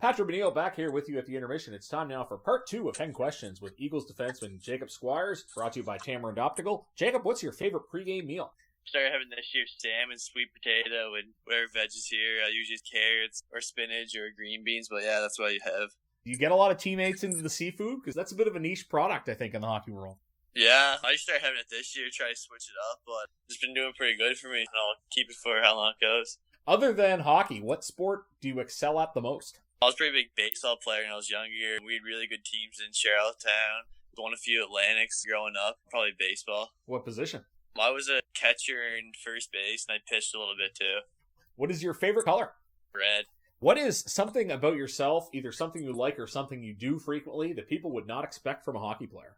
Patrick Benio back here with you at the intermission. It's time now for part 2 of 10 questions with Eagles defenseman Jacob Squires, brought to you by Tamarind Optical. Jacob, what's your favorite pregame meal? Started having this year salmon, sweet potato, and whatever veg is here. I usually use carrots or spinach or green beans, but yeah, that's what you have. Do you get a lot of teammates into the seafood? Because that's a bit of a niche product, I think, in the hockey world. Yeah, I just started having it this year, try to switch it up, but it's been doing pretty good for me, and I'll keep it for how long it goes. Other than hockey, what sport do you excel at the most? I was a pretty big baseball player when I was younger. We had really good teams in Charlottetown. Won a few Atlantics growing up, probably baseball. What position? I was a catcher and first base, and I pitched a little bit too. What is your favorite color? Red. What is something about yourself, either something you like or something you do frequently, that people would not expect from a hockey player?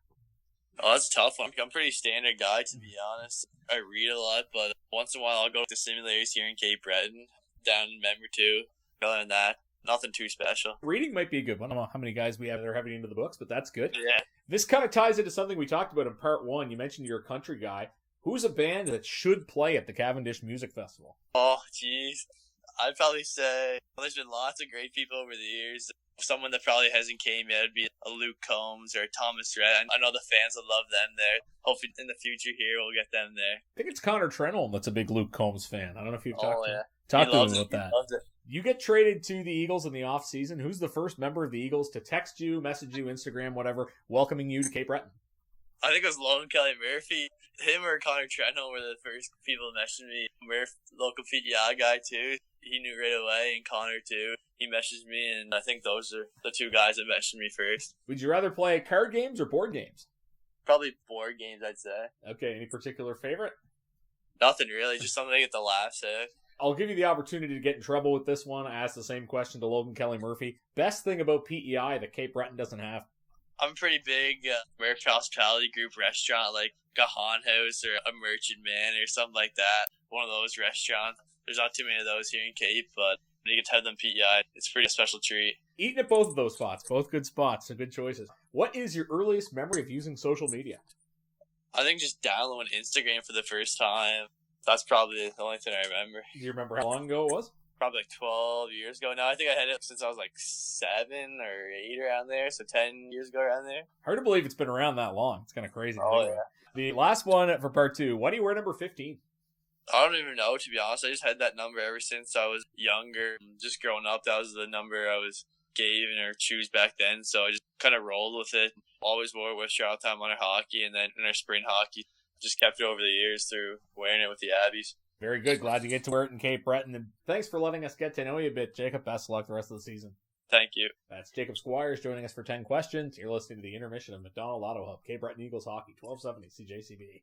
Oh, that's a tough one. I'm a pretty standard guy, to be honest. I read a lot, but once in a while I'll go to simulators here in Cape Breton, down in Member too. Other than that, nothing too special. Reading might be a good one. I don't know how many guys we have that are heavy into the books, but that's good. Yeah. This kind of ties into something we talked about in part 1. You mentioned you're a country guy. Who's a band that should play at the Cavendish Music Festival? Oh, jeez. I'd probably say there's been lots of great people over the years. Someone that probably hasn't came yet would be a Luke Combs or a Thomas Rhett. I know the fans would love them there. Hopefully in the future here we'll get them there. I think it's Connor Trenholm that's a big Luke Combs fan. I don't know if you've talked to him about that. He loves it. You get traded to the Eagles in the offseason. Who's the first member of the Eagles to text you, message you, Instagram, whatever, welcoming you to Cape Breton? I think it was Logan Kelly Murphy. Him or Connor Trenholm were the first people to message me. Murph, local PEI guy too. He knew right away, and Connor too. He messaged me, and I think those are the two guys that messaged me first. Would you rather play card games or board games? Probably board games, I'd say. Okay, any particular favorite? Nothing really, just something to get the laughs at. I'll give you the opportunity to get in trouble with this one. I asked the same question to Logan Kelly Murphy. Best thing about PEI that Cape Breton doesn't have? I'm a pretty big American Hospitality Group restaurant, like Gahan House or a Merchant Man or something like that. One of those restaurants. There's not too many of those here in Cape, but when you get to have them PEI, it's a pretty special treat. Eating at both of those spots. Both good spots and good choices. What is your earliest memory of using social media? I think just downloading Instagram for the first time. That's probably the only thing I remember. Do you remember how long ago it was? Probably like 12 years ago now. I think I had it since I was like 7 or 8 around there, so 10 years ago around there. Hard to believe it's been around that long. It's kind of crazy. Oh, yeah. The last one for part 2. Why do you wear number 15? I don't even know, to be honest. I just had that number ever since I was younger. Just growing up, that was the number I was given or choose back then, so I just kind of rolled with it. Always wore it with Charlottetown Minor Hockey, and then in our spring hockey, just kept it over the years through wearing it with the Abbeys. Very good. Glad you get to wear it in Cape Breton. And thanks for letting us get to know you a bit, Jacob. Best of luck the rest of the season. Thank you. That's Jacob Squires joining us for 10 questions. You're listening to the intermission of McDonald Auto Hub, Cape Breton Eagles Hockey, 1270 CJCB.